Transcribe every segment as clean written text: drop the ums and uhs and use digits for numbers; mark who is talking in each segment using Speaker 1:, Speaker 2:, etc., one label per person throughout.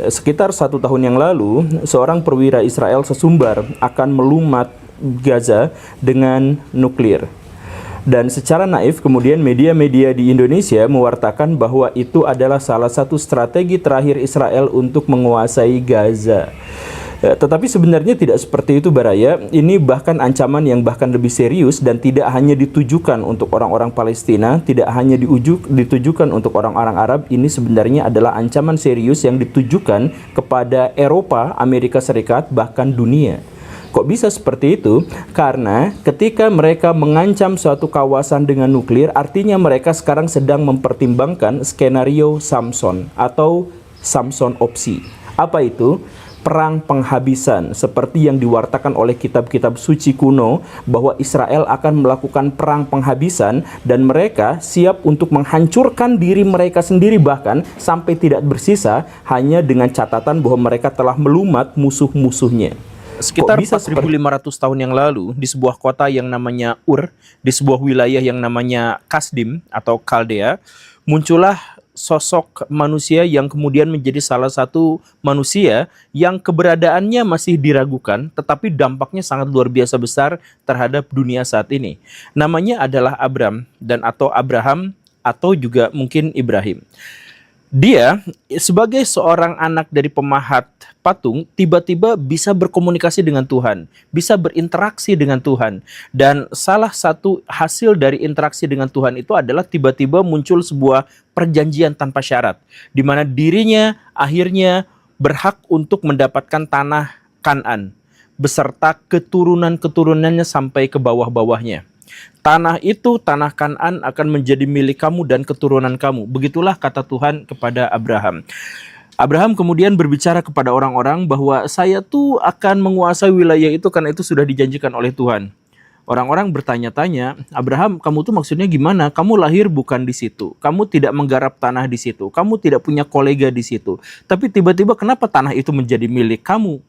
Speaker 1: Sekitar 1 tahun yang lalu, seorang perwira Israel sesumbar akan melumat Gaza dengan nuklir. Dan secara naif kemudian media-media di Indonesia mewartakan bahwa itu adalah salah satu strategi terakhir Israel untuk menguasai Gaza. Tetapi sebenarnya tidak seperti itu, Baraya. Ini bahkan ancaman yang bahkan lebih serius dan tidak hanya ditujukan untuk orang-orang Palestina, tidak hanya ditujukan untuk orang-orang Arab. Ini sebenarnya adalah ancaman serius yang ditujukan kepada Eropa, Amerika Serikat, bahkan dunia. Kok bisa seperti itu? Karena ketika mereka mengancam suatu kawasan dengan nuklir, artinya mereka sekarang sedang mempertimbangkan skenario Samson atau Samson opsi. Apa itu? Perang penghabisan, seperti yang diwartakan oleh kitab-kitab suci kuno bahwa Israel akan melakukan perang penghabisan dan mereka siap untuk menghancurkan diri mereka sendiri, bahkan sampai tidak bersisa, hanya dengan catatan bahwa mereka telah melumat musuh-musuhnya. Sekitar 1500 tahun yang lalu, di sebuah kota yang namanya Ur, di sebuah wilayah yang namanya Kasdim atau Kaldea, muncullah sosok manusia yang kemudian menjadi salah satu manusia yang keberadaannya masih diragukan, tetapi dampaknya sangat luar biasa besar terhadap dunia saat ini. Namanya adalah Abram atau Abraham atau juga mungkin Ibrahim. Dia sebagai seorang anak dari pemahat patung tiba-tiba bisa berkomunikasi dengan Tuhan, bisa berinteraksi dengan Tuhan. Dan salah satu hasil dari interaksi dengan Tuhan itu adalah tiba-tiba muncul sebuah perjanjian tanpa syarat, di mana dirinya akhirnya berhak untuk mendapatkan tanah Kanaan beserta keturunan-keturunannya sampai ke bawah-bawahnya. Tanah itu, tanah Kanaan akan menjadi milik kamu dan keturunan kamu. Begitulah kata Tuhan kepada Abraham. Abraham kemudian berbicara kepada orang-orang bahwa saya tuh akan menguasai wilayah itu karena itu sudah dijanjikan oleh Tuhan. Orang-orang bertanya-tanya, Abraham, kamu tuh maksudnya gimana? Kamu lahir bukan di situ. Kamu tidak menggarap tanah di situ. Kamu tidak punya kolega di situ. Tapi tiba-tiba kenapa tanah itu menjadi milik kamu?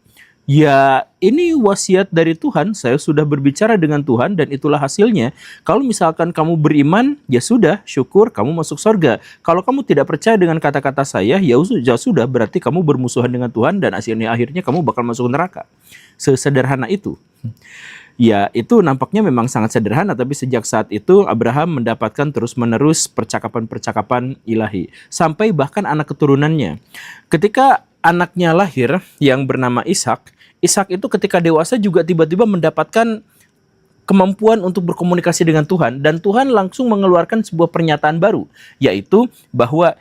Speaker 1: Ya, ini wasiat dari Tuhan. Saya sudah berbicara dengan Tuhan dan itulah hasilnya. Kalau misalkan kamu beriman, ya sudah, syukur kamu masuk surga. Kalau kamu tidak percaya dengan kata-kata saya, ya sudah, berarti kamu bermusuhan dengan Tuhan dan akhirnya kamu bakal masuk neraka. Sesederhana itu. Ya, itu nampaknya memang sangat sederhana, tapi sejak saat itu Abraham mendapatkan terus-menerus percakapan-percakapan ilahi. Sampai bahkan anak keturunannya. Ketika anaknya lahir yang bernama Ishak itu ketika dewasa juga tiba-tiba mendapatkan kemampuan untuk berkomunikasi dengan Tuhan. Dan Tuhan langsung mengeluarkan sebuah pernyataan baru, yaitu bahwa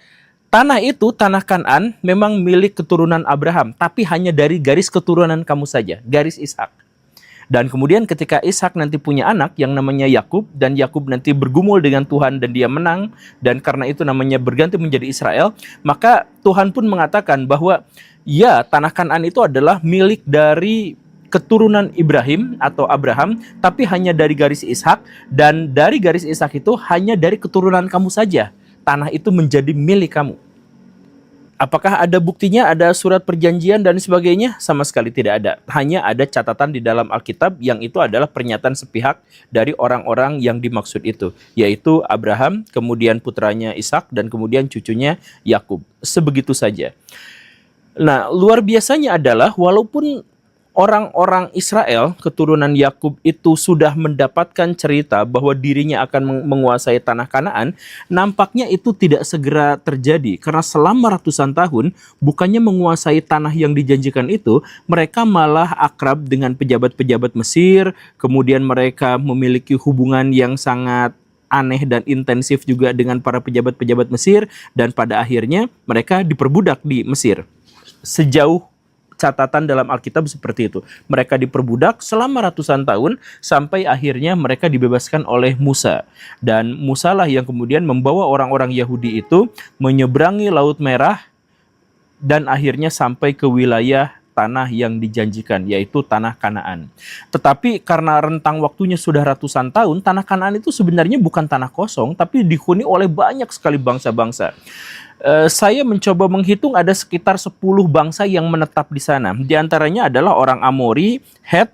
Speaker 1: tanah itu, tanah Kanaan, memang milik keturunan Abraham, tapi hanya dari garis keturunan kamu saja, garis Ishak. Dan kemudian ketika Ishak nanti punya anak yang namanya Yakub, dan Yakub nanti bergumul dengan Tuhan dan dia menang, dan karena itu namanya berganti menjadi Israel, maka Tuhan pun mengatakan bahwa ya, tanah Kanaan itu adalah milik dari keturunan Ibrahim atau Abraham, tapi hanya dari garis Ishak, dan dari garis Ishak itu hanya dari keturunan kamu saja. Tanah itu menjadi milik kamu. Apakah ada buktinya, ada surat perjanjian dan sebagainya? Sama sekali tidak ada. Hanya ada catatan di dalam Alkitab yang itu adalah pernyataan sepihak dari orang-orang yang dimaksud itu, yaitu Abraham, kemudian putranya Ishak, dan kemudian cucunya Yakub. Sebegitu saja. Nah, luar biasanya adalah walaupun orang-orang Israel, keturunan Yakub itu sudah mendapatkan cerita bahwa dirinya akan menguasai tanah Kanaan, nampaknya itu tidak segera terjadi. Karena selama ratusan tahun, bukannya menguasai tanah yang dijanjikan itu, mereka malah akrab dengan pejabat-pejabat Mesir, kemudian mereka memiliki hubungan yang sangat aneh dan intensif juga dengan para pejabat-pejabat Mesir, dan pada akhirnya mereka diperbudak di Mesir. Sejauh catatan dalam Alkitab seperti itu. Mereka diperbudak selama ratusan tahun sampai akhirnya mereka dibebaskan oleh Musa. Dan Musa lah yang kemudian membawa orang-orang Yahudi itu menyeberangi Laut Merah dan akhirnya sampai ke wilayah tanah yang dijanjikan, yaitu tanah Kanaan. Tetapi karena rentang waktunya sudah ratusan tahun, tanah Kanaan itu sebenarnya bukan tanah kosong, tapi dihuni oleh banyak sekali bangsa-bangsa. Saya mencoba menghitung ada sekitar 10 bangsa yang menetap di sana. Di antaranya adalah orang Amori, Het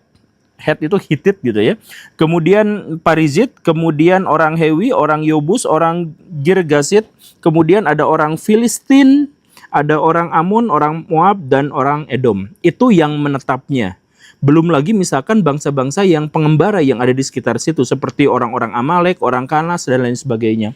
Speaker 1: itu Hitit gitu ya. Kemudian Parizit, kemudian orang Hewi, orang Yobus, orang Girgasit, kemudian ada orang Filistin, Ada orang Amun, orang Moab, dan orang Edom. Itu yang menetapnya. Belum lagi misalkan bangsa-bangsa yang pengembara yang ada di sekitar situ, seperti orang-orang Amalek, orang Kanas, dan lain sebagainya.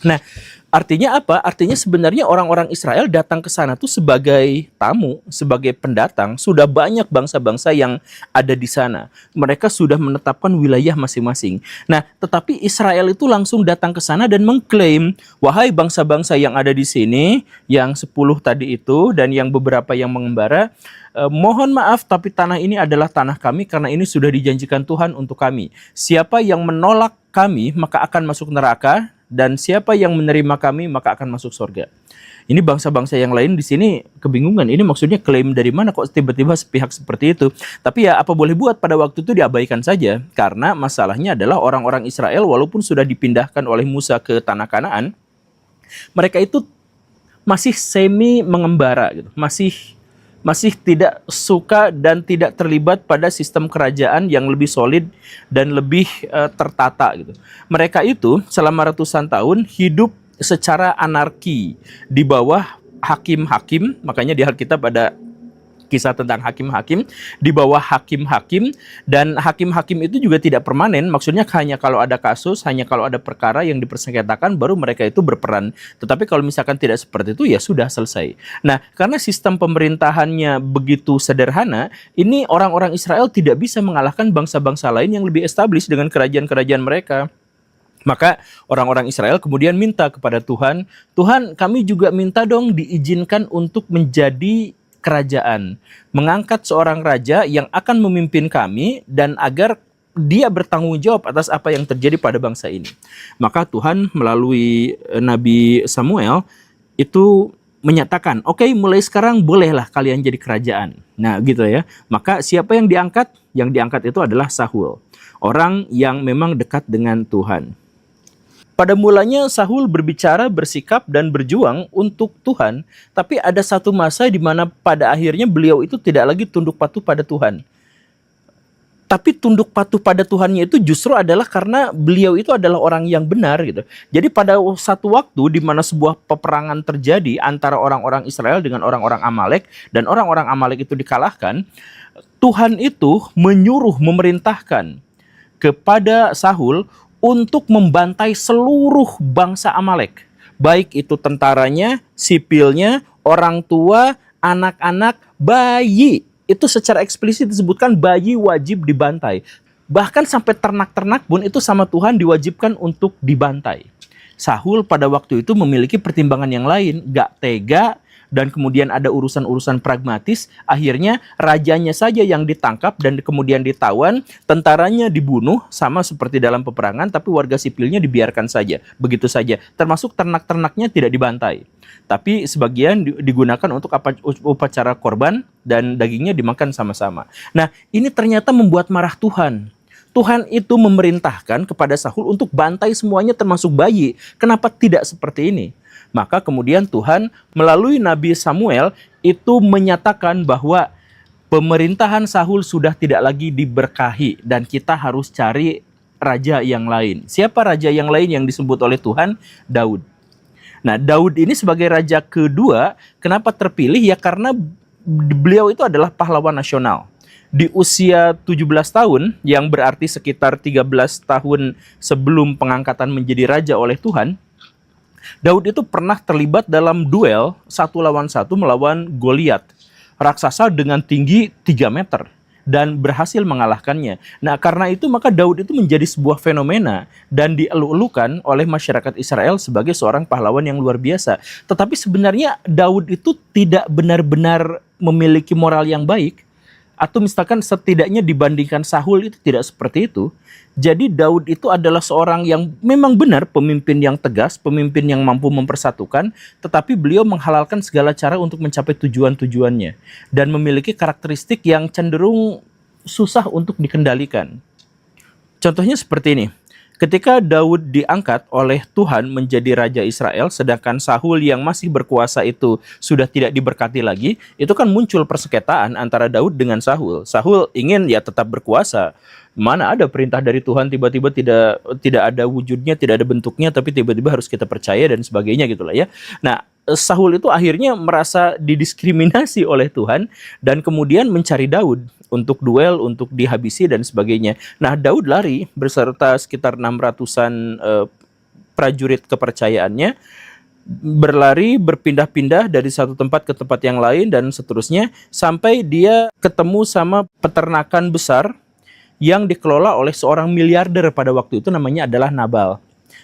Speaker 1: Nah, artinya apa? Artinya sebenarnya orang-orang Israel datang ke sana tuh sebagai tamu, sebagai pendatang. Sudah banyak bangsa-bangsa yang ada di sana. Mereka sudah menetapkan wilayah masing-masing. Nah, tetapi Israel itu langsung datang ke sana dan mengklaim, wahai bangsa-bangsa yang ada di sini, yang 10 tadi itu, dan yang beberapa yang mengembara, mohon maaf, tapi tanah ini adalah tanah kami karena ini sudah dijanjikan Tuhan untuk kami. Siapa yang menolak kami, maka akan masuk neraka, dan siapa yang menerima kami, maka akan masuk surga. Ini bangsa-bangsa yang lain di sini kebingungan. Ini maksudnya klaim dari mana kok tiba-tiba sepihak seperti itu. Tapi ya apa boleh buat, pada waktu itu diabaikan saja. Karena masalahnya adalah orang-orang Israel walaupun sudah dipindahkan oleh Musa ke tanah Kanaan, mereka itu masih semi mengembara gitu. Masih tidak suka dan tidak terlibat pada sistem kerajaan yang lebih solid dan lebih tertata gitu. Mereka itu selama ratusan tahun hidup secara anarki di bawah hakim-hakim, makanya di Alkitab ada kisah tentang hakim-hakim, di bawah hakim-hakim, dan hakim-hakim itu juga tidak permanen, maksudnya hanya kalau ada kasus, hanya kalau ada perkara yang dipersengketakan, baru mereka itu berperan. Tetapi kalau misalkan tidak seperti itu, ya sudah selesai. Nah, karena sistem pemerintahannya begitu sederhana, ini orang-orang Israel tidak bisa mengalahkan bangsa-bangsa lain yang lebih established dengan kerajaan-kerajaan mereka. Maka orang-orang Israel kemudian minta kepada Tuhan, Tuhan kami juga minta dong diizinkan untuk menjadi kerajaan, mengangkat seorang raja yang akan memimpin kami dan agar dia bertanggung jawab atas apa yang terjadi pada bangsa ini. Maka Tuhan melalui Nabi Samuel itu menyatakan, oke, mulai sekarang bolehlah kalian jadi kerajaan. Nah gitu ya. Maka siapa yang diangkat? Yang diangkat itu adalah Saul, orang yang memang dekat dengan Tuhan. Pada mulanya Saul berbicara, bersikap, dan berjuang untuk Tuhan. Tapi ada satu masa di mana pada akhirnya beliau itu tidak lagi tunduk patuh pada Tuhan. Tapi tunduk patuh pada Tuhannya itu justru adalah karena beliau itu adalah orang yang benar gitu. Jadi pada satu waktu di mana sebuah peperangan terjadi antara orang-orang Israel dengan orang-orang Amalek, dan orang-orang Amalek itu dikalahkan, Tuhan itu memerintahkan kepada Saul untuk membantai seluruh bangsa Amalek. Baik itu tentaranya, sipilnya, orang tua, anak-anak, bayi. Itu secara eksplisit disebutkan bayi wajib dibantai. Bahkan sampai ternak-ternak pun itu sama Tuhan diwajibkan untuk dibantai. Saul pada waktu itu memiliki pertimbangan yang lain. Gak tega, dan kemudian ada urusan-urusan pragmatis, akhirnya rajanya saja yang ditangkap dan kemudian ditawan, tentaranya dibunuh sama seperti dalam peperangan, tapi warga sipilnya dibiarkan saja, begitu saja. Termasuk ternak-ternaknya tidak dibantai, tapi sebagian digunakan untuk upacara korban dan dagingnya dimakan sama-sama. Nah, ini ternyata membuat marah Tuhan. Tuhan itu memerintahkan kepada Saul untuk bantai semuanya termasuk bayi. Kenapa tidak seperti ini? Maka kemudian Tuhan melalui Nabi Samuel itu menyatakan bahwa pemerintahan Saul sudah tidak lagi diberkahi dan kita harus cari raja yang lain. Siapa raja yang lain yang disebut oleh Tuhan? Daud. Nah, Daud ini sebagai raja kedua, kenapa terpilih? Ya karena beliau itu adalah pahlawan nasional. Di usia 17 tahun, yang berarti sekitar 13 tahun sebelum pengangkatan menjadi raja oleh Tuhan, Daud itu pernah terlibat dalam duel 1 lawan 1 melawan Goliat, raksasa dengan tinggi 3 meter, dan berhasil mengalahkannya. Nah, karena itu maka Daud itu menjadi sebuah fenomena dan dielu-elukan oleh masyarakat Israel sebagai seorang pahlawan yang luar biasa. Tetapi sebenarnya Daud itu tidak benar-benar memiliki moral yang baik, atau misalkan setidaknya dibandingkan Saul itu tidak seperti itu. Jadi Daud itu adalah seorang yang memang benar pemimpin yang tegas, pemimpin yang mampu mempersatukan, tetapi beliau menghalalkan segala cara untuk mencapai tujuan-tujuannya dan memiliki karakteristik yang cenderung susah untuk dikendalikan. Contohnya seperti ini. Ketika Daud diangkat oleh Tuhan menjadi raja Israel, sedangkan Saul yang masih berkuasa itu sudah tidak diberkati lagi, itu kan muncul persengketaan antara Daud dengan Saul. Saul ingin ya tetap berkuasa. Mana ada perintah dari Tuhan tiba-tiba tidak ada wujudnya, tidak ada bentuknya, tapi tiba-tiba harus kita percaya dan sebagainya gitulah ya. Nah, Saul itu akhirnya merasa didiskriminasi oleh Tuhan dan kemudian mencari Daud untuk duel, untuk dihabisi dan sebagainya. Nah, Daud lari beserta sekitar 600-an prajurit kepercayaannya, berlari berpindah-pindah dari satu tempat ke tempat yang lain dan seterusnya sampai dia ketemu sama peternakan besar yang dikelola oleh seorang miliarder pada waktu itu, namanya adalah Nabal.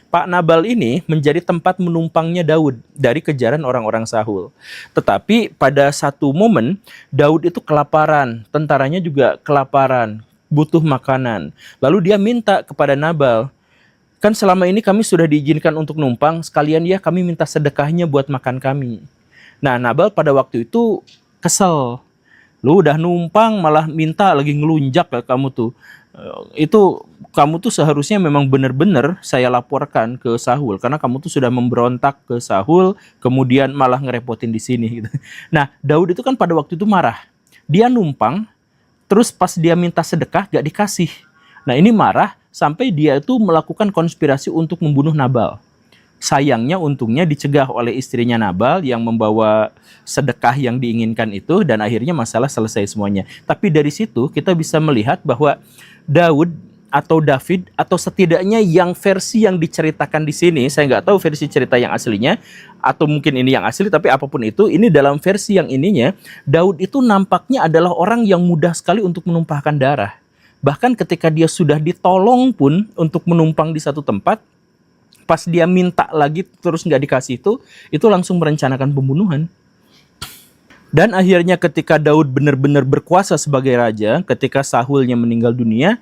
Speaker 1: Pak Nabal ini menjadi tempat menumpangnya Daud dari kejaran orang-orang Saul. Tetapi pada satu momen Daud itu kelaparan, tentaranya juga kelaparan, butuh makanan. Lalu dia minta kepada Nabal, kan selama ini kami sudah diizinkan untuk numpang, sekalian ya kami minta sedekahnya buat makan kami. Nah, Nabal pada waktu itu kesel. Lu udah numpang malah minta lagi ngelunjak ya kamu tuh. Itu kamu tuh seharusnya memang benar-benar saya laporkan ke Saul karena kamu tuh sudah memberontak ke Saul, kemudian malah ngerepotin di sini gitu. Nah, Daud itu kan pada waktu itu marah. Dia numpang, terus pas dia minta sedekah gak dikasih. Nah, ini marah sampai dia itu melakukan konspirasi untuk membunuh Nabal. Sayangnya untungnya dicegah oleh istrinya Nabal yang membawa sedekah yang diinginkan itu dan akhirnya masalah selesai semuanya. Tapi dari situ kita bisa melihat bahwa Daud atau David atau setidaknya yang versi yang diceritakan di sini, saya nggak tahu versi cerita yang aslinya atau mungkin ini yang asli, tapi apapun itu, ini dalam versi yang ininya Daud itu nampaknya adalah orang yang mudah sekali untuk menumpahkan darah. Bahkan ketika dia sudah ditolong pun untuk menumpang di satu tempat, pas dia minta lagi terus nggak dikasih itu langsung merencanakan pembunuhan. Dan akhirnya ketika Daud benar-benar berkuasa sebagai raja, ketika Saulnya meninggal dunia,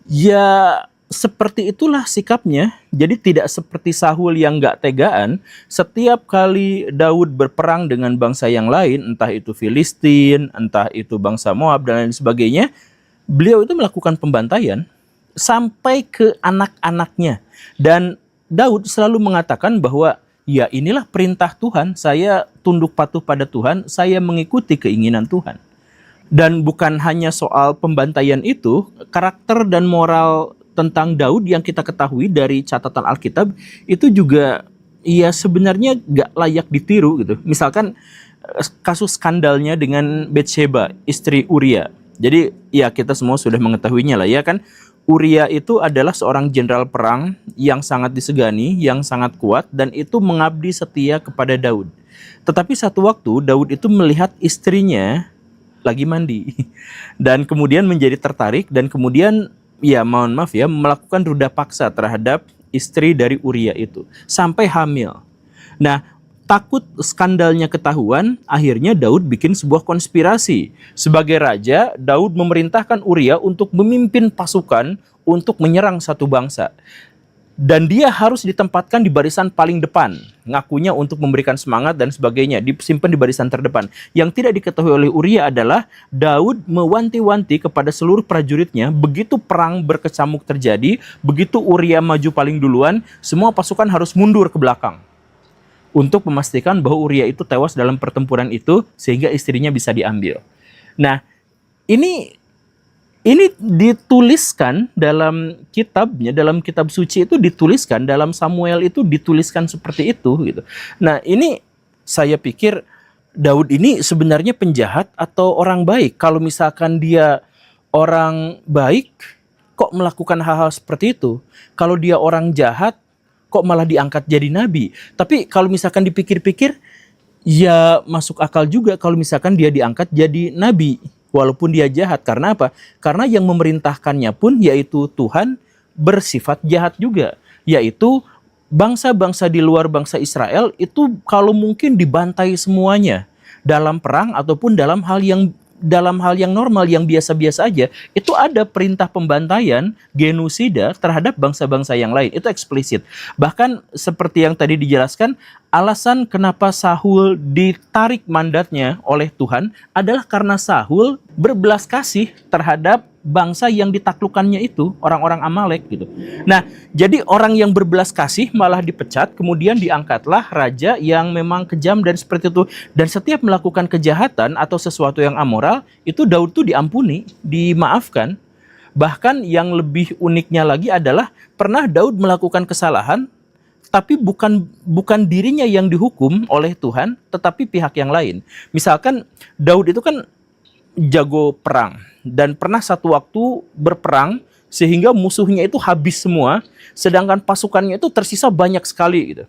Speaker 1: ya seperti itulah sikapnya. Jadi tidak seperti Saul yang nggak tegaan, setiap kali Daud berperang dengan bangsa yang lain, entah itu Filistin, entah itu bangsa Moab dan lain sebagainya, beliau itu melakukan pembantaian sampai ke anak-anaknya. Dan Daud selalu mengatakan bahwa ya inilah perintah Tuhan, saya tunduk patuh pada Tuhan, saya mengikuti keinginan Tuhan. Dan bukan hanya soal pembantaian itu, karakter dan moral tentang Daud yang kita ketahui dari catatan Alkitab itu juga ya sebenarnya gak layak ditiru gitu. Misalkan kasus skandalnya dengan Batsheba, istri Uria. Jadi ya kita semua sudah mengetahuinya lah ya kan. Uria itu adalah seorang jenderal perang yang sangat disegani, yang sangat kuat, dan itu mengabdi setia kepada Daud. Tetapi satu waktu Daud itu melihat istrinya lagi mandi dan kemudian menjadi tertarik dan kemudian ya mohon maaf ya melakukan ruda paksa terhadap istri dari Uria itu sampai hamil. Nah, takut skandalnya ketahuan, akhirnya Daud bikin sebuah konspirasi. Sebagai raja, Daud memerintahkan Uria untuk memimpin pasukan untuk menyerang satu bangsa. Dan dia harus ditempatkan di barisan paling depan. Ngakunya untuk memberikan semangat dan sebagainya, disimpan di barisan terdepan. Yang tidak diketahui oleh Uria adalah Daud mewanti-wanti kepada seluruh prajuritnya, begitu perang berkecamuk terjadi, begitu Uria maju paling duluan, semua pasukan harus mundur ke belakang untuk memastikan bahwa Uria itu tewas dalam pertempuran itu sehingga istrinya bisa diambil. Nah, ini dituliskan dalam kitabnya, dalam kitab suci itu dituliskan, dalam Samuel itu dituliskan seperti itu gitu. Nah, ini saya pikir Daud ini sebenarnya penjahat atau orang baik. Kalau misalkan dia orang baik kok melakukan hal-hal seperti itu? Kalau dia orang jahat kok malah diangkat jadi nabi? Tapi kalau misalkan dipikir-pikir, ya masuk akal juga kalau misalkan dia diangkat jadi nabi, walaupun dia jahat. Karena apa? Karena yang memerintahkannya pun, yaitu Tuhan, bersifat jahat juga. Yaitu bangsa-bangsa di luar bangsa Israel itu kalau mungkin dibantai semuanya. Dalam perang ataupun dalam hal yang normal, yang biasa-biasa aja, itu ada perintah pembantaian, genosida terhadap bangsa-bangsa yang lain. Itu eksplisit. Bahkan seperti yang tadi dijelaskan, alasan kenapa Saul ditarik mandatnya oleh Tuhan adalah karena Saul berbelas kasih terhadap bangsa yang ditaklukkannya itu, orang-orang Amalek gitu. Nah, jadi orang yang berbelas kasih malah dipecat, kemudian diangkatlah raja yang memang kejam dan seperti itu. Dan setiap melakukan kejahatan atau sesuatu yang amoral, itu Daud tuh diampuni, dimaafkan. Bahkan yang lebih uniknya lagi adalah pernah Daud melakukan kesalahan, tapi bukan dirinya yang dihukum oleh Tuhan, tetapi pihak yang lain. Misalkan Daud itu kan jago perang dan pernah satu waktu berperang sehingga musuhnya itu habis semua, sedangkan pasukannya itu tersisa banyak sekali gitu.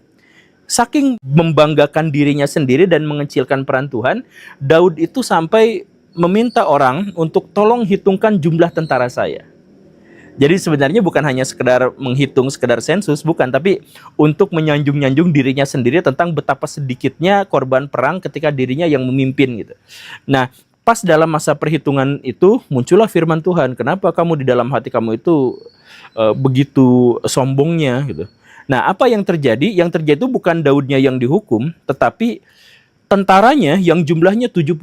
Speaker 1: Saking membanggakan dirinya sendiri dan mengecilkan peran Tuhan, Daud itu sampai meminta orang untuk tolong hitungkan jumlah tentara saya. Jadi sebenarnya bukan hanya sekedar menghitung, sekedar sensus, bukan, tapi untuk menyanjung-nyanjung dirinya sendiri tentang betapa sedikitnya korban perang ketika dirinya yang memimpin gitu. Nah, pas dalam masa perhitungan itu muncullah firman Tuhan, kenapa kamu di dalam hati kamu itu begitu sombongnya gitu. Nah, apa yang terjadi? Yang terjadi itu bukan Daudnya yang dihukum, tetapi tentaranya yang jumlahnya 75.000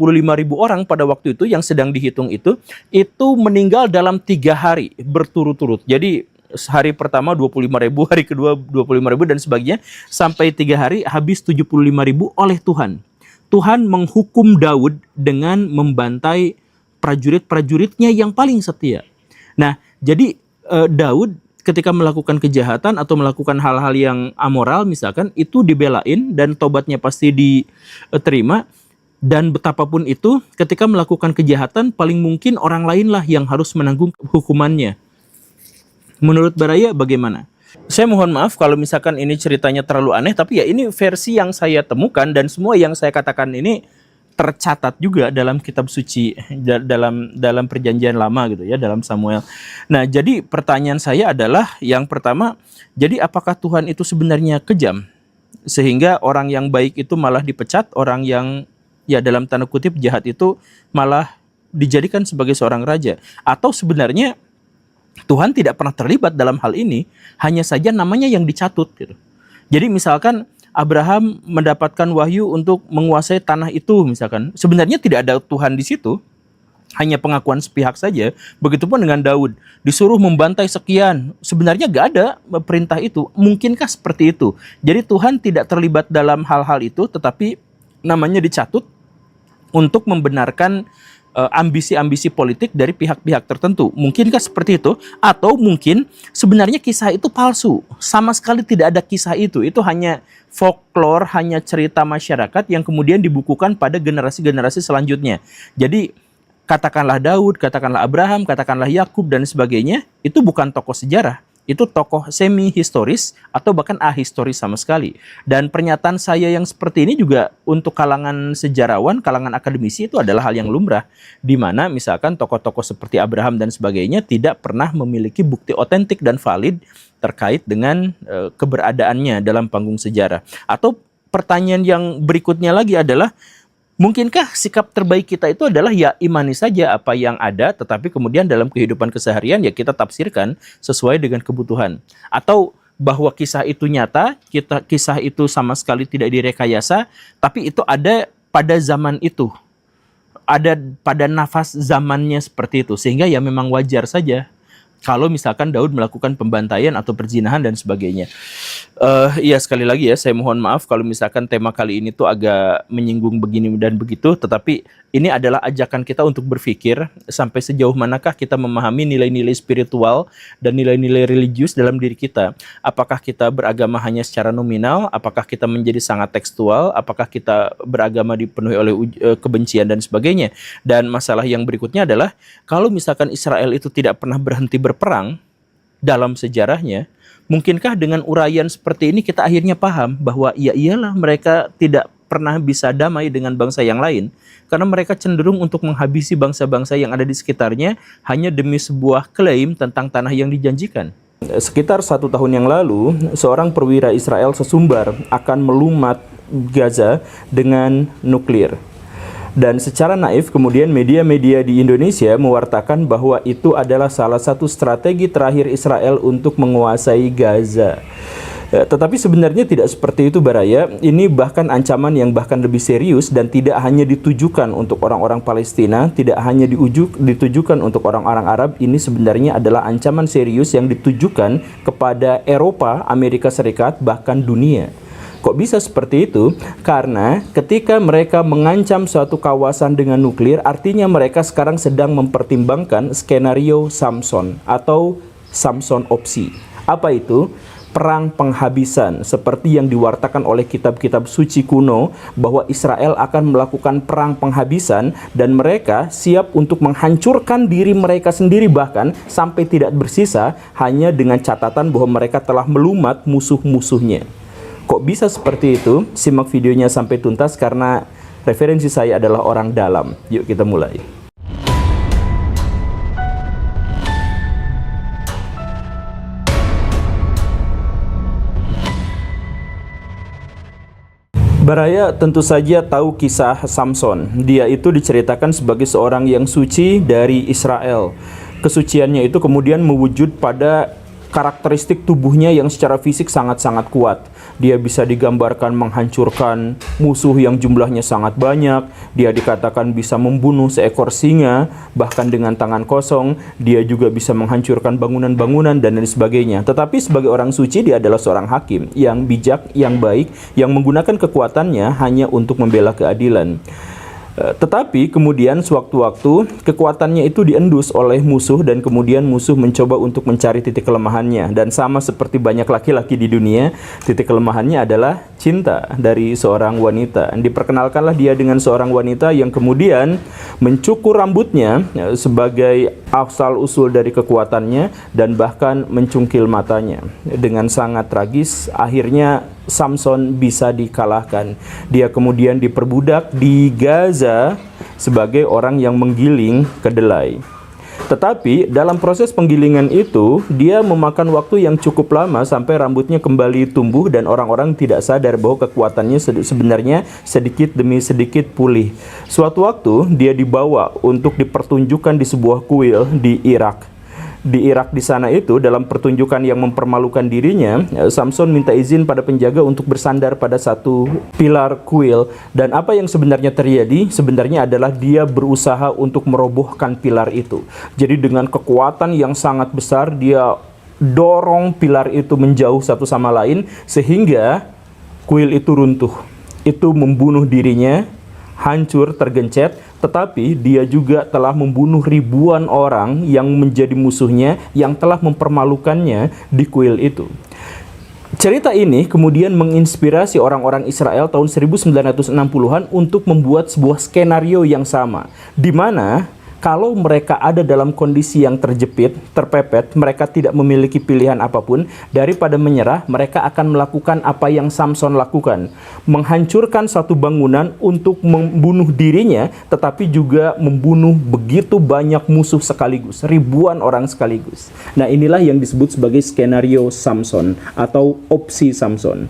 Speaker 1: orang pada waktu itu yang sedang dihitung itu meninggal dalam 3 hari berturut-turut. Jadi hari pertama 25.000, hari kedua 25.000 dan sebagainya, sampai 3 hari habis 75.000 oleh Tuhan. Tuhan menghukum Daud dengan membantai prajurit-prajuritnya yang paling setia. Nah, jadi Daud ketika melakukan kejahatan atau melakukan hal-hal yang amoral misalkan, itu dibelain dan tobatnya pasti diterima. Dan betapapun itu, ketika melakukan kejahatan, paling mungkin orang lain lah yang harus menanggung hukumannya. Menurut Baraya bagaimana? Saya mohon maaf kalau misalkan ini ceritanya terlalu aneh, tapi ya ini versi yang saya temukan dan semua yang saya katakan ini tercatat juga dalam kitab suci, dalam perjanjian lama gitu ya, dalam Samuel. Nah, jadi pertanyaan saya adalah yang pertama, jadi apakah Tuhan itu sebenarnya kejam sehingga orang yang baik itu malah dipecat, orang yang ya dalam tanda kutip jahat itu malah dijadikan sebagai seorang raja, atau sebenarnya Tuhan tidak pernah terlibat dalam hal ini, hanya saja namanya yang dicatut gitu. Jadi misalkan Abraham mendapatkan wahyu untuk menguasai tanah itu misalkan, sebenarnya tidak ada Tuhan di situ, hanya pengakuan sepihak saja. Begitupun dengan Daud, disuruh membantai sekian, sebenarnya gak ada perintah itu. Mungkinkah seperti itu? Jadi Tuhan tidak terlibat dalam hal-hal itu, tetapi namanya dicatut untuk membenarkan ambisi-ambisi politik dari pihak-pihak tertentu. Mungkinkah seperti itu? Atau mungkin sebenarnya kisah itu palsu, sama sekali tidak ada kisah itu hanya folklore, hanya cerita masyarakat yang kemudian dibukukan pada generasi-generasi selanjutnya. Jadi katakanlah Daud, katakanlah Abraham, katakanlah Yakub dan sebagainya, itu bukan tokoh sejarah, itu tokoh semi-historis atau bahkan ahistoris sama sekali. Dan pernyataan saya yang seperti ini juga untuk kalangan sejarawan, kalangan akademisi itu adalah hal yang lumrah, di mana misalkan tokoh-tokoh seperti Abraham dan sebagainya tidak pernah memiliki bukti otentik dan valid terkait dengan keberadaannya dalam panggung sejarah. Atau pertanyaan yang berikutnya lagi adalah, mungkinkah sikap terbaik kita itu adalah ya imani saja apa yang ada, tetapi kemudian dalam kehidupan keseharian ya kita tafsirkan sesuai dengan kebutuhan. Atau bahwa kisah itu nyata, kisah itu sama sekali tidak direkayasa, tapi itu ada pada zaman itu, ada pada nafas zamannya seperti itu, sehingga ya memang wajar saja kalau misalkan Daud melakukan pembantaian atau perzinahan dan sebagainya. Iya, sekali lagi ya, saya mohon maaf kalau misalkan tema kali ini tuh agak menyinggung begini dan begitu, tetapi ini adalah ajakan kita untuk berpikir sampai sejauh manakah kita memahami nilai-nilai spiritual dan nilai-nilai religius dalam diri kita. Apakah kita beragama hanya secara nominal, apakah kita menjadi sangat tekstual, apakah kita beragama dipenuhi oleh kebencian dan sebagainya. Dan masalah yang berikutnya adalah, kalau misalkan Israel itu tidak pernah berhenti berperang dalam sejarahnya, mungkinkah dengan uraian seperti ini kita akhirnya paham bahwa ya iyalah mereka tidak pernah bisa damai dengan bangsa yang lain, karena mereka cenderung untuk menghabisi bangsa-bangsa yang ada di sekitarnya hanya demi sebuah klaim tentang tanah yang dijanjikan. Sekitar 1 tahun yang lalu, seorang perwira Israel sesumbar akan melumat Gaza dengan nuklir. Dan secara naif kemudian media-media di Indonesia mewartakan bahwa itu adalah salah satu strategi terakhir Israel untuk menguasai Gaza. Tetapi sebenarnya tidak seperti itu, Baraya. Ini bahkan ancaman yang bahkan lebih serius dan tidak hanya ditujukan untuk orang-orang Palestina, tidak hanya ditujukan untuk orang-orang Arab. Ini sebenarnya adalah ancaman serius yang ditujukan kepada Eropa, Amerika Serikat, bahkan dunia. Kok bisa seperti itu? Karena ketika mereka mengancam suatu kawasan dengan nuklir, artinya mereka sekarang sedang mempertimbangkan skenario Samson atau Samson opsi. Apa itu? Perang penghabisan, seperti yang diwartakan oleh kitab-kitab suci kuno bahwa Israel akan melakukan perang penghabisan dan mereka siap untuk menghancurkan diri mereka sendiri, bahkan sampai tidak bersisa, hanya dengan catatan bahwa mereka telah melumat musuh-musuhnya. Kok bisa seperti itu? Simak videonya sampai tuntas karena referensi saya adalah orang dalam. Yuk kita mulai. Baraya tentu saja tahu kisah Samson. Dia itu diceritakan sebagai seorang yang suci dari Israel. Kesuciannya itu kemudian mewujud pada karakteristik tubuhnya yang secara fisik sangat-sangat kuat. Dia bisa digambarkan menghancurkan musuh yang jumlahnya sangat banyak. Dia dikatakan bisa membunuh seekor singa, bahkan dengan tangan kosong. Dia juga bisa menghancurkan bangunan-bangunan dan lain sebagainya. Tetapi sebagai orang suci, dia adalah seorang hakim yang bijak, yang baik, yang menggunakan kekuatannya hanya untuk membela keadilan. Tetapi kemudian sewaktu-waktu kekuatannya itu diendus oleh musuh dan kemudian musuh mencoba untuk mencari titik kelemahannya. Dan sama seperti banyak laki-laki di dunia, titik kelemahannya adalah cinta dari seorang wanita. Diperkenalkanlah dia dengan seorang wanita yang kemudian mencukur rambutnya sebagai asal-usul dari kekuatannya dan bahkan mencungkil matanya. Dengan sangat tragis, akhirnya Samson bisa dikalahkan. Dia kemudian diperbudak di Gaza sebagai orang yang menggiling kedelai. Tetapi dalam proses penggilingan itu, dia memakan waktu yang cukup lama sampai rambutnya kembali tumbuh dan orang-orang tidak sadar bahwa kekuatannya sebenarnya sedikit demi sedikit pulih. Suatu waktu dia dibawa untuk dipertunjukkan di sebuah kuil di Irak. Di Irak di sana itu, dalam pertunjukan yang mempermalukan dirinya, Samson minta izin pada penjaga untuk bersandar pada satu pilar kuil. Dan apa yang sebenarnya terjadi? Sebenarnya adalah dia berusaha untuk merobohkan pilar itu. Jadi dengan kekuatan yang sangat besar, dia dorong pilar itu menjauh satu sama lain, sehingga kuil itu runtuh. Itu membunuh dirinya, hancur, tergencet. Tetapi dia juga telah membunuh ribuan orang yang menjadi musuhnya, yang telah mempermalukannya di kuil itu. Cerita ini kemudian menginspirasi orang-orang Israel tahun 1960-an untuk membuat sebuah skenario yang sama, di mana kalau mereka ada dalam kondisi yang terjepit, terpepet, mereka tidak memiliki pilihan apapun, daripada menyerah, mereka akan melakukan apa yang Samson lakukan. Menghancurkan satu bangunan untuk membunuh dirinya, tetapi juga membunuh begitu banyak musuh sekaligus, ribuan orang sekaligus. Nah, inilah yang disebut sebagai skenario Samson atau opsi Samson.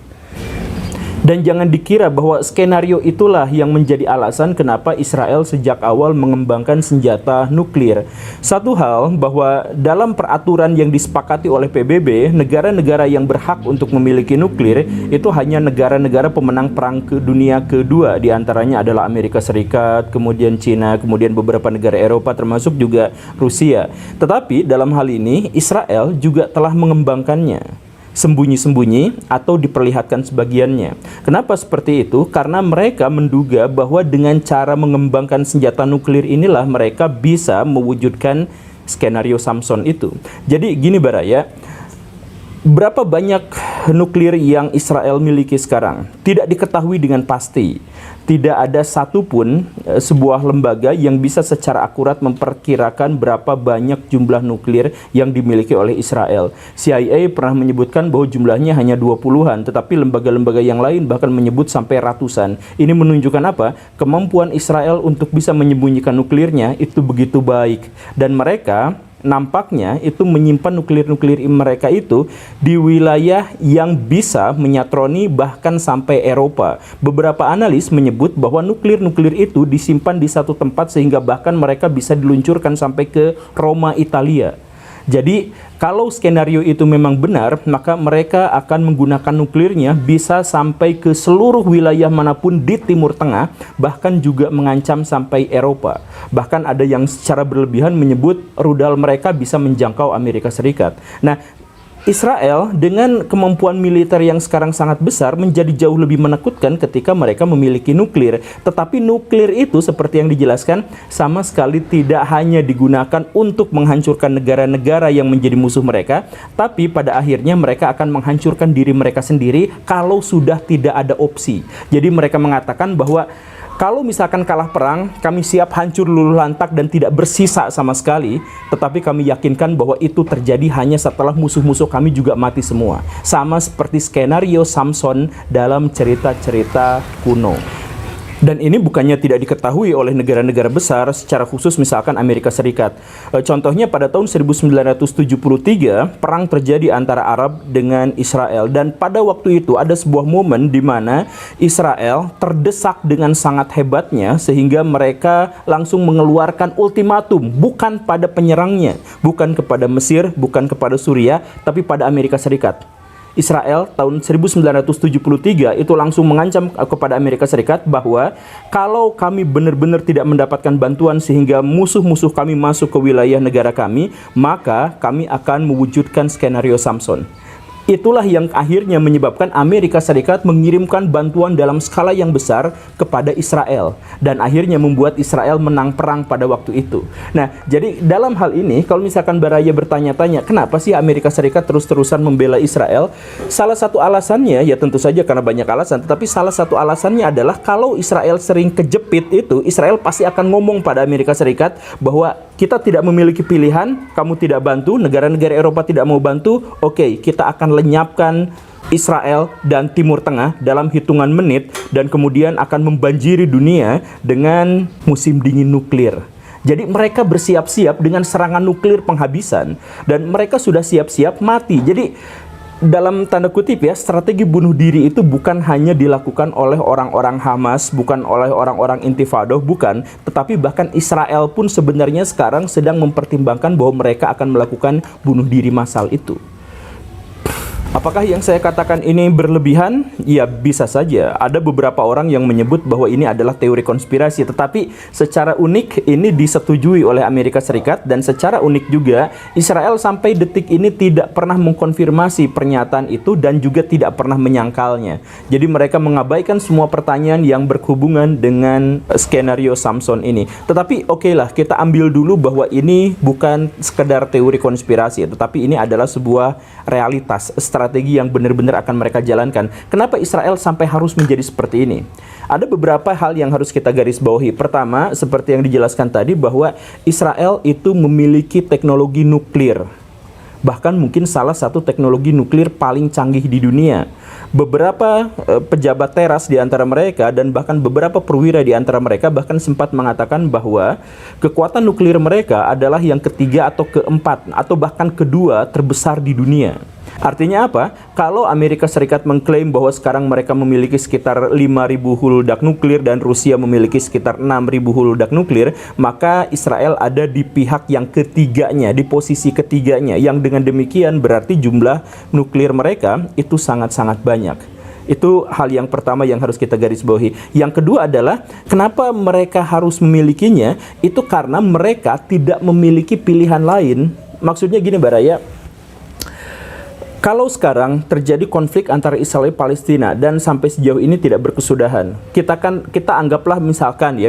Speaker 1: Dan jangan dikira bahwa skenario itulah yang menjadi alasan kenapa Israel sejak awal mengembangkan senjata nuklir. Satu hal bahwa dalam peraturan yang disepakati oleh PBB, negara-negara yang berhak untuk memiliki nuklir itu hanya negara-negara pemenang perang dunia kedua. Di antaranya adalah Amerika Serikat, kemudian Cina, kemudian beberapa negara Eropa termasuk juga Rusia. Tetapi dalam hal ini Israel juga telah mengembangkannya sembunyi-sembunyi atau diperlihatkan sebagiannya. Kenapa seperti itu? Karena mereka menduga bahwa dengan cara mengembangkan senjata nuklir inilah mereka bisa mewujudkan skenario Samson itu. Jadi gini Baraya, berapa banyak nuklir yang Israel miliki sekarang? Tidak diketahui dengan pasti. Tidak ada satupun sebuah lembaga yang bisa secara akurat memperkirakan berapa banyak jumlah nuklir yang dimiliki oleh Israel. CIA pernah menyebutkan bahwa jumlahnya hanya 20-an, tetapi lembaga-lembaga yang lain bahkan menyebut sampai ratusan. Ini menunjukkan apa? Kemampuan Israel untuk bisa menyembunyikan nuklirnya itu begitu baik. Dan mereka nampaknya itu menyimpan nuklir-nuklir mereka itu di wilayah yang bisa menyatroni bahkan sampai Eropa. Beberapa analis menyebut bahwa nuklir-nuklir itu disimpan di satu tempat sehingga bahkan mereka bisa diluncurkan sampai ke Roma, Italia. Jadi kalau skenario itu memang benar, maka mereka akan menggunakan nuklirnya bisa sampai ke seluruh wilayah manapun di Timur Tengah, bahkan juga mengancam sampai Eropa. Bahkan ada yang secara berlebihan menyebut rudal mereka bisa menjangkau Amerika Serikat. Nah, Israel dengan kemampuan militer yang sekarang sangat besar menjadi jauh lebih menakutkan ketika mereka memiliki nuklir. Tetapi nuklir itu seperti yang dijelaskan sama sekali tidak hanya digunakan untuk menghancurkan negara-negara yang menjadi musuh mereka, tapi pada akhirnya mereka akan menghancurkan diri mereka sendiri kalau sudah tidak ada opsi. Jadi mereka mengatakan bahwa kalau misalkan kalah perang, kami siap hancur luluh lantak dan tidak bersisa sama sekali. Tetapi kami yakinkan bahwa itu terjadi hanya setelah musuh-musuh kami juga mati semua. Sama seperti skenario Samson dalam cerita-cerita kuno. Dan ini bukannya tidak diketahui oleh negara-negara besar, secara khusus misalkan Amerika Serikat. Contohnya pada tahun 1973, perang terjadi antara Arab dengan Israel. Dan pada waktu itu ada sebuah momen di mana Israel terdesak dengan sangat hebatnya, sehingga mereka langsung mengeluarkan ultimatum, bukan pada penyerangnya, bukan kepada Mesir, bukan kepada Suriah, tapi pada Amerika Serikat. Israel tahun 1973 itu langsung mengancam kepada Amerika Serikat bahwa kalau kami benar-benar tidak mendapatkan bantuan sehingga musuh-musuh kami masuk ke wilayah negara kami, maka kami akan mewujudkan skenario Samson. Itulah yang akhirnya menyebabkan Amerika Serikat mengirimkan bantuan dalam skala yang besar kepada Israel. Dan akhirnya membuat Israel menang perang pada waktu itu. Nah, jadi dalam hal ini, kalau misalkan Baraya bertanya-tanya, kenapa sih Amerika Serikat terus-terusan membela Israel? Salah satu alasannya, ya tentu saja karena banyak alasan, tetapi salah satu alasannya adalah kalau Israel sering kejepit itu, Israel pasti akan ngomong pada Amerika Serikat bahwa kita tidak memiliki pilihan, kamu tidak bantu, negara-negara Eropa tidak mau bantu, oke, kita akan lenyapkan Israel dan Timur Tengah dalam hitungan menit dan kemudian akan membanjiri dunia dengan musim dingin nuklir. Jadi mereka bersiap-siap dengan serangan nuklir penghabisan dan mereka sudah siap-siap mati. Jadi dalam tanda kutip ya, strategi bunuh diri itu bukan hanya dilakukan oleh orang-orang Hamas, bukan oleh orang-orang Intifadah, bukan, tetapi bahkan Israel pun sebenarnya sekarang sedang mempertimbangkan bahwa mereka akan melakukan bunuh diri massal itu. Apakah yang saya katakan ini berlebihan? Ya, bisa saja. Ada beberapa orang yang menyebut bahwa ini adalah teori konspirasi, tetapi secara unik ini disetujui oleh Amerika Serikat, dan secara unik juga Israel sampai detik ini tidak pernah mengkonfirmasi pernyataan itu dan juga tidak pernah menyangkalnya. Jadi mereka mengabaikan semua pertanyaan yang berhubungan dengan skenario Samson ini. Tetapi okelah, kita ambil dulu bahwa ini bukan sekedar teori konspirasi, tetapi ini adalah sebuah realitas, strategi yang benar-benar akan mereka jalankan. Kenapa Israel sampai harus menjadi seperti ini? Ada beberapa hal yang harus kita garis bawahi. Pertama, seperti yang dijelaskan tadi, bahwa Israel itu memiliki teknologi nuklir. Bahkan mungkin salah satu teknologi nuklir paling canggih di dunia. Beberapa pejabat teras di antara mereka dan bahkan beberapa perwira di antara mereka bahkan sempat mengatakan bahwa kekuatan nuklir mereka adalah yang ketiga atau keempat atau bahkan kedua terbesar di dunia. Artinya apa? Kalau Amerika Serikat mengklaim bahwa sekarang mereka memiliki sekitar 5.000 hulu-ledak nuklir dan Rusia memiliki sekitar 6.000 hulu-ledak nuklir, maka Israel ada di pihak yang ketiganya, di posisi ketiganya, yang dengan demikian berarti jumlah nuklir mereka itu sangat-sangat banyak. Itu hal yang pertama yang harus kita garis bawahi. Yang kedua adalah kenapa mereka harus memilikinya? Itu karena mereka tidak memiliki pilihan lain. Maksudnya gini, Baraya. Kalau sekarang terjadi konflik antara Israel dan Palestina dan sampai sejauh ini tidak berkesudahan, kita anggaplah misalkan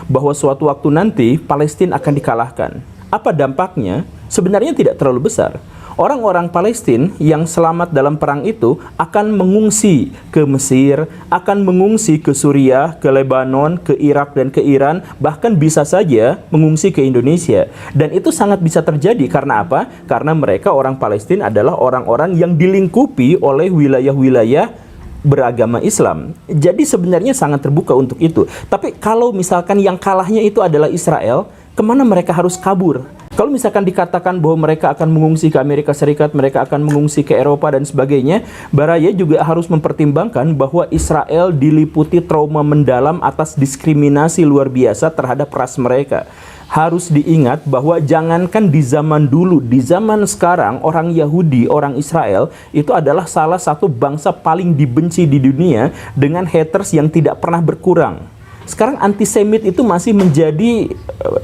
Speaker 1: bahwa suatu waktu nanti Palestina akan dikalahkan. Apa dampaknya? Sebenarnya tidak terlalu besar. Orang-orang Palestina yang selamat dalam perang itu akan mengungsi ke Mesir, akan mengungsi ke Suriah, ke Lebanon, ke Irak, dan ke Iran, bahkan bisa saja mengungsi ke Indonesia. Dan itu sangat bisa terjadi karena apa? Karena mereka orang Palestina adalah orang-orang yang dilingkupi oleh wilayah-wilayah beragama Islam. Jadi sebenarnya sangat terbuka untuk itu. Tapi kalau misalkan yang kalahnya itu adalah Israel, kemana mereka harus kabur? Kalau misalkan dikatakan bahwa mereka akan mengungsi ke Amerika Serikat, mereka akan mengungsi ke Eropa dan sebagainya, Baraya juga harus mempertimbangkan bahwa Israel diliputi trauma mendalam atas diskriminasi luar biasa terhadap ras mereka. Harus diingat bahwa jangankan di zaman dulu, di zaman sekarang orang Yahudi, orang Israel itu adalah salah satu bangsa paling dibenci di dunia dengan haters yang tidak pernah berkurang. Sekarang antisemit itu masih menjadi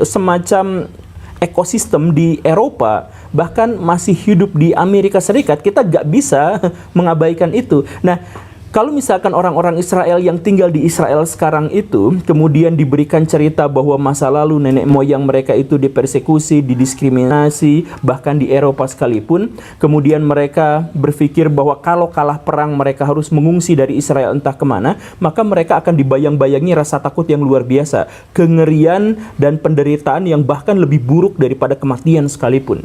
Speaker 1: semacam ekosistem di Eropa, bahkan masih hidup di Amerika Serikat. Kita nggak bisa mengabaikan itu. Nah, kalau misalkan orang-orang Israel yang tinggal di Israel sekarang itu kemudian diberikan cerita bahwa masa lalu nenek moyang mereka itu dipersekusi, didiskriminasi, bahkan di Eropa sekalipun, kemudian mereka berpikir bahwa kalau kalah perang mereka harus mengungsi dari Israel entah kemana, maka mereka akan dibayang-bayangi rasa takut yang luar biasa, kengerian dan penderitaan yang bahkan lebih buruk daripada kematian sekalipun.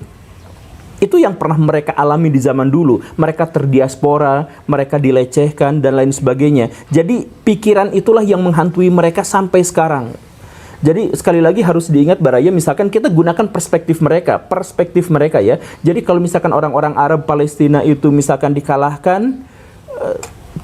Speaker 1: Itu yang pernah mereka alami di zaman dulu. Mereka terdiaspora, mereka dilecehkan, dan lain sebagainya. Jadi pikiran itulah yang menghantui mereka sampai sekarang. Jadi sekali lagi harus diingat Baraya, misalkan kita gunakan perspektif mereka ya. Jadi kalau misalkan orang-orang Arab Palestina itu misalkan dikalahkan,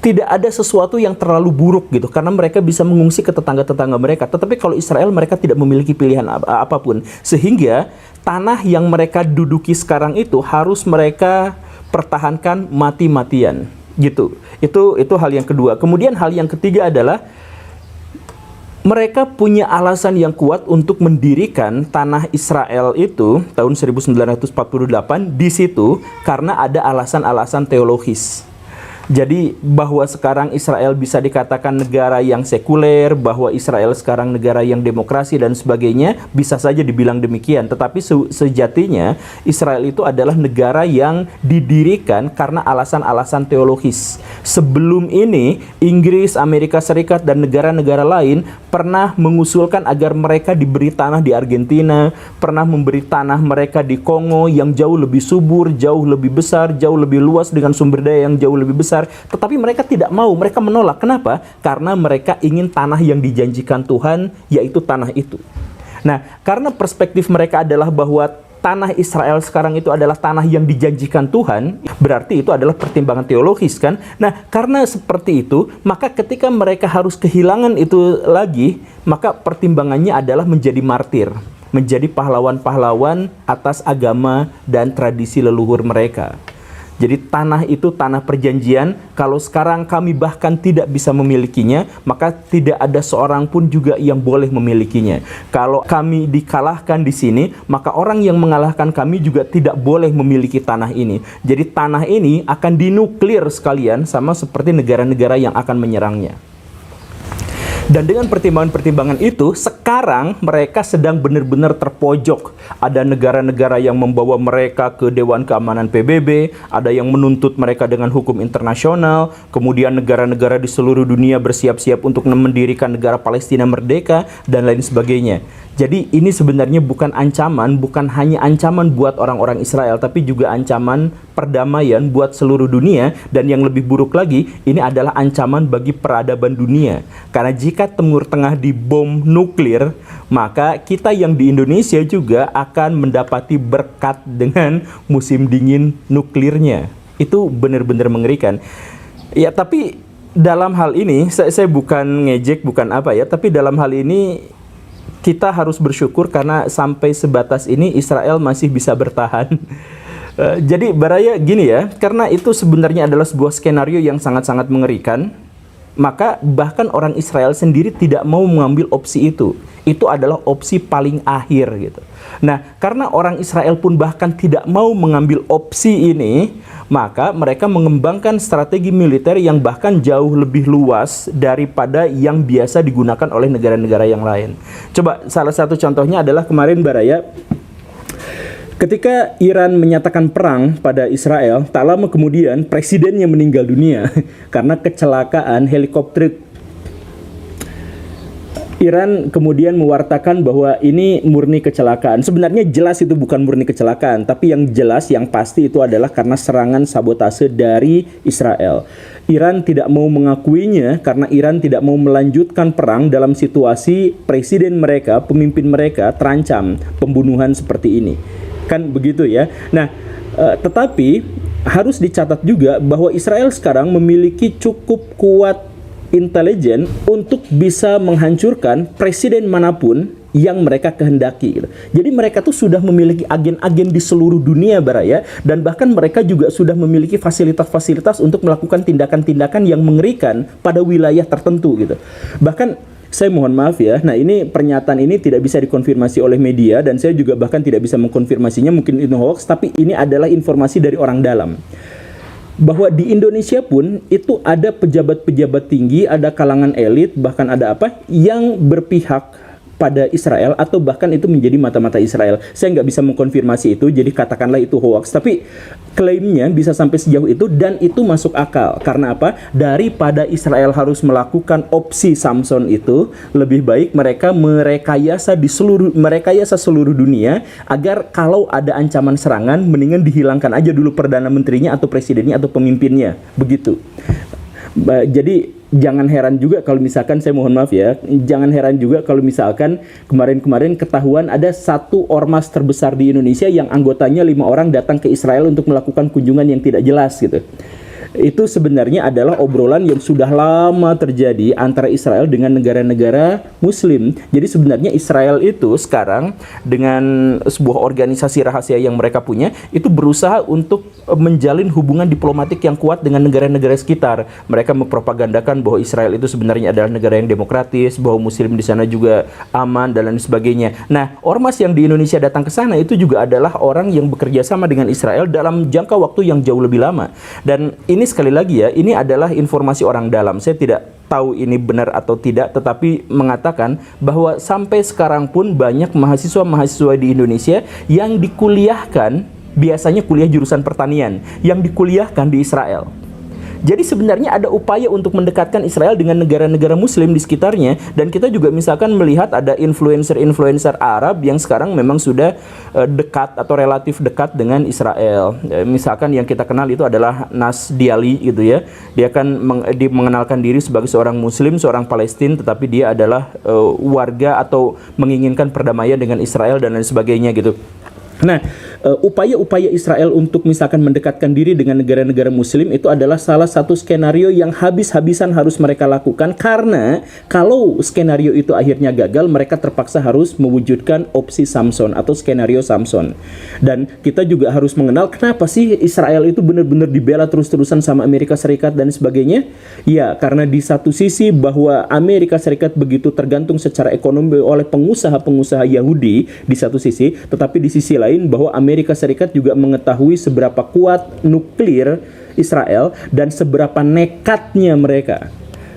Speaker 1: tidak ada sesuatu yang terlalu buruk gitu, karena mereka bisa mengungsi ke tetangga-tetangga mereka. Tetapi kalau Israel, mereka tidak memiliki pilihan apapun, sehingga tanah yang mereka duduki sekarang itu harus mereka pertahankan mati-matian gitu. Itu hal yang kedua. Kemudian hal yang ketiga adalah mereka punya alasan yang kuat untuk mendirikan tanah Israel itu tahun 1948 di situ karena ada alasan-alasan teologis. Jadi bahwa sekarang Israel bisa dikatakan negara yang sekuler, bahwa Israel sekarang negara yang demokrasi dan sebagainya, bisa saja dibilang demikian. Tetapi sejatinya Israel itu adalah negara yang didirikan karena alasan-alasan teologis. Sebelum ini Inggris, Amerika Serikat dan negara-negara lain pernah mengusulkan agar mereka diberi tanah di Argentina, pernah memberi tanah mereka di Kongo yang jauh lebih subur, jauh lebih besar, jauh lebih luas dengan sumber daya yang jauh lebih besar. Tetapi mereka tidak mau, mereka menolak. Kenapa? Karena mereka ingin tanah yang dijanjikan Tuhan, yaitu tanah itu. Nah, karena perspektif mereka adalah bahwa tanah Israel sekarang itu adalah tanah yang dijanjikan Tuhan, berarti itu adalah pertimbangan teologis kan. Nah, karena seperti itu, maka ketika mereka harus kehilangan itu lagi, maka pertimbangannya adalah menjadi martir, menjadi pahlawan-pahlawan atas agama dan tradisi leluhur mereka. Jadi tanah itu tanah perjanjian. Kalau sekarang kami bahkan tidak bisa memilikinya, maka tidak ada seorang pun juga yang boleh memilikinya. Kalau kami dikalahkan di sini, maka orang yang mengalahkan kami juga tidak boleh memiliki tanah ini. Jadi tanah ini akan dinuklir sekalian sama seperti negara-negara yang akan menyerangnya. Dan dengan pertimbangan-pertimbangan itu, sekarang mereka sedang benar-benar terpojok. Ada negara-negara yang membawa mereka ke Dewan Keamanan PBB, ada yang menuntut mereka dengan hukum internasional, kemudian negara-negara di seluruh dunia bersiap-siap untuk mendirikan negara Palestina merdeka, dan lain sebagainya. Jadi ini sebenarnya bukan ancaman, bukan hanya ancaman buat orang-orang Israel, tapi juga ancaman perdamaian buat seluruh dunia. Dan yang lebih buruk lagi, ini adalah ancaman bagi peradaban dunia. Karena jika Timur Tengah dibom nuklir, maka kita yang di Indonesia juga akan mendapati berkat dengan musim dingin nuklirnya. Itu benar-benar mengerikan. Ya, tapi dalam hal ini, saya bukan ngejek, bukan apa ya, tapi dalam hal ini kita harus bersyukur karena sampai sebatas ini Israel masih bisa bertahan. Jadi Baraya gini ya, karena itu sebenarnya adalah sebuah skenario yang sangat-sangat mengerikan, maka bahkan orang Israel sendiri tidak mau mengambil opsi itu. Itu adalah opsi paling akhir gitu. Nah, karena orang Israel pun bahkan tidak mau mengambil opsi ini, maka mereka mengembangkan strategi militer yang bahkan jauh lebih luas daripada yang biasa digunakan oleh negara-negara yang lain. Coba salah satu contohnya adalah kemarin Baraya, ketika Iran menyatakan perang pada Israel, tak lama kemudian presidennya meninggal dunia karena kecelakaan helikopter. Iran kemudian mewartakan bahwa ini murni kecelakaan. Sebenarnya jelas itu bukan murni kecelakaan, tapi yang jelas, yang pasti itu adalah karena serangan sabotase dari Israel. Iran tidak mau mengakuinya karena Iran tidak mau melanjutkan perang dalam situasi presiden mereka, pemimpin mereka terancam pembunuhan seperti ini. Kan begitu ya. Nah, tetapi harus dicatat juga bahwa Israel sekarang memiliki cukup kuat intelijen untuk bisa menghancurkan presiden manapun yang mereka kehendaki gitu. Jadi mereka tuh sudah memiliki agen-agen di seluruh dunia Baraya, dan bahkan mereka juga sudah memiliki fasilitas-fasilitas untuk melakukan tindakan-tindakan yang mengerikan pada wilayah tertentu gitu. Bahkan saya mohon maaf ya, nah ini pernyataan ini tidak bisa dikonfirmasi oleh media dan saya juga bahkan tidak bisa mengkonfirmasinya, mungkin itu hoax, tapi ini adalah informasi dari orang dalam. Bahwa di Indonesia pun itu ada pejabat-pejabat tinggi, ada kalangan elit, bahkan ada apa yang berpihak pada Israel atau bahkan itu menjadi mata-mata Israel. Saya nggak bisa mengkonfirmasi itu, jadi katakanlah itu hoax. Tapi klaimnya bisa sampai sejauh itu dan itu masuk akal. Karena apa? Daripada Israel harus melakukan opsi Samson itu, lebih baik mereka merekayasa seluruh dunia agar kalau ada ancaman serangan, mendingan dihilangkan aja dulu Perdana Menterinya atau Presidennya atau pemimpinnya. Begitu. Jadi jangan heran juga kalau misalkan, saya mohon maaf ya, jangan heran juga kalau misalkan kemarin-kemarin ketahuan ada satu ormas terbesar di Indonesia yang anggotanya 5 orang datang ke Israel untuk melakukan kunjungan yang tidak jelas gitu. Itu sebenarnya adalah obrolan yang sudah lama terjadi antara Israel dengan negara-negara Muslim. Jadi sebenarnya Israel itu sekarang dengan sebuah organisasi rahasia yang mereka punya, itu berusaha untuk menjalin hubungan diplomatik yang kuat dengan negara-negara sekitar. Mereka mempropagandakan bahwa Israel itu sebenarnya adalah negara yang demokratis, bahwa Muslim di sana juga aman dan lain sebagainya. Nah, ormas yang di Indonesia datang ke sana itu juga adalah orang yang bekerja sama dengan Israel dalam jangka waktu yang jauh lebih lama. Dan ini sekali lagi ya, ini adalah informasi orang dalam. Saya tidak tahu ini benar atau tidak, tetapi mengatakan bahwa sampai sekarang pun banyak mahasiswa-mahasiswa di Indonesia yang dikuliahkan, biasanya kuliah jurusan pertanian, yang dikuliahkan di Israel. Jadi sebenarnya ada upaya untuk mendekatkan Israel dengan negara-negara Muslim di sekitarnya, dan kita juga misalkan melihat ada influencer-influencer Arab yang sekarang memang sudah dekat atau relatif dekat dengan Israel. Misalkan yang kita kenal itu adalah Nas Diali gitu ya. Dia kan mengenalkan diri sebagai seorang Muslim, seorang Palestina, tetapi dia adalah warga atau menginginkan perdamaian dengan Israel dan lain sebagainya gitu. Nah, upaya-upaya Israel untuk misalkan mendekatkan diri dengan negara-negara Muslim itu adalah salah satu skenario yang habis-habisan harus mereka lakukan, karena kalau skenario itu akhirnya gagal, mereka terpaksa harus mewujudkan opsi Samson atau skenario Samson. Dan kita juga harus mengenal kenapa sih Israel itu benar-benar dibela terus-terusan sama Amerika Serikat dan sebagainya. Ya, karena di satu sisi bahwa Amerika Serikat begitu tergantung secara ekonomi oleh pengusaha-pengusaha Yahudi di satu sisi, tetapi di sisi lain bahwa Amerika Serikat juga mengetahui seberapa kuat nuklir Israel dan seberapa nekatnya mereka.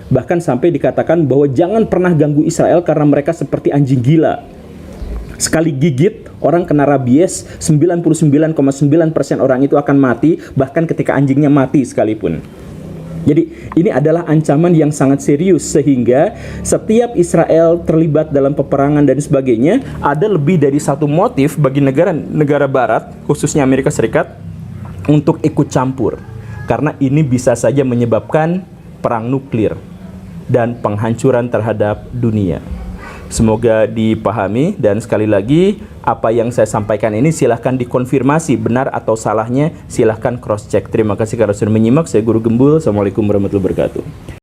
Speaker 1: Bahkan sampai dikatakan bahwa jangan pernah ganggu Israel karena mereka seperti anjing gila. Sekali gigit, orang kena rabies, 99,9% orang itu akan mati, bahkan ketika anjingnya mati sekalipun. Jadi ini adalah ancaman yang sangat serius, sehingga setiap Israel terlibat dalam peperangan dan sebagainya, ada lebih dari satu motif bagi negara Barat, khususnya Amerika Serikat, untuk ikut campur. Karena ini bisa saja menyebabkan perang nuklir dan penghancuran terhadap dunia. Semoga dipahami, dan sekali lagi apa yang saya sampaikan ini silahkan dikonfirmasi benar atau salahnya, silahkan cross check. Terima kasih karena sudah menyimak. Saya Guru Gembul. Assalamualaikum warahmatullahi wabarakatuh.